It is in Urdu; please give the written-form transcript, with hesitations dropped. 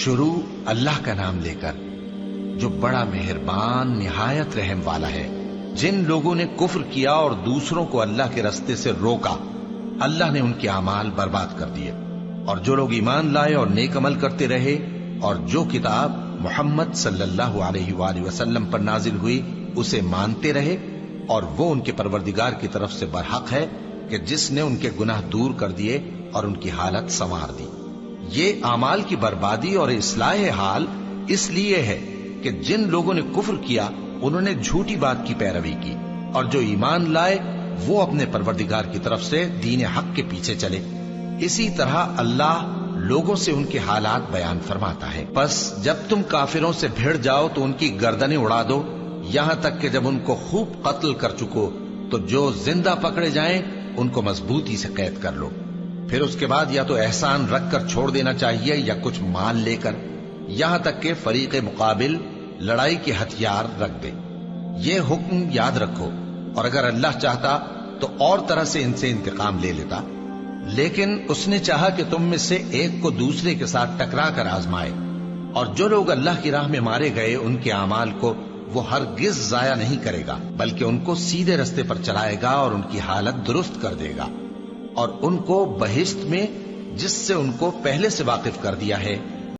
شروع اللہ کا نام لے کر جو بڑا مہربان نہایت رحم والا ہے۔ جن لوگوں نے کفر کیا اور دوسروں کو اللہ کے راستے سے روکا، اللہ نے ان کے اعمال برباد کر دیے، اور جو لوگ ایمان لائے اور نیک عمل کرتے رہے اور جو کتاب محمد صلی اللہ علیہ وآلہ وسلم پر نازل ہوئی اسے مانتے رہے، اور وہ ان کے پروردگار کی طرف سے برحق ہے کہ جس نے ان کے گناہ دور کر دیے اور ان کی حالت سنوار دی۔ یہ اعمال کی بربادی اور اصلاح حال اس لیے ہے کہ جن لوگوں نے کفر کیا انہوں نے جھوٹی بات کی پیروی کی، اور جو ایمان لائے وہ اپنے پروردگار کی طرف سے دین حق کے پیچھے چلے۔ اسی طرح اللہ لوگوں سے ان کے حالات بیان فرماتا ہے۔ پس جب تم کافروں سے بھیڑ جاؤ تو ان کی گردنیں اڑا دو، یہاں تک کہ جب ان کو خوب قتل کر چکو تو جو زندہ پکڑے جائیں ان کو مضبوطی سے قید کر لو۔ پھر اس کے بعد یا تو احسان رکھ کر چھوڑ دینا چاہیے یا کچھ مال لے کر، یہاں تک کہ فریق مقابل لڑائی کے ہتھیار رکھ دے۔ یہ حکم یاد رکھو، اور اگر اللہ چاہتا تو اور طرح سے ان سے انتقام لے لیتا، لیکن اس نے چاہا کہ تم میں سے ایک کو دوسرے کے ساتھ ٹکرا کر آزمائے، اور جو لوگ اللہ کی راہ میں مارے گئے ان کے اعمال کو وہ ہرگز ضائع نہیں کرے گا، بلکہ ان کو سیدھے رستے پر چلائے گا اور ان کی حالت درست کر دے گا، اور ان کو بہشت میں جس سے ان کو پہلے سے واقف کر دیا ہے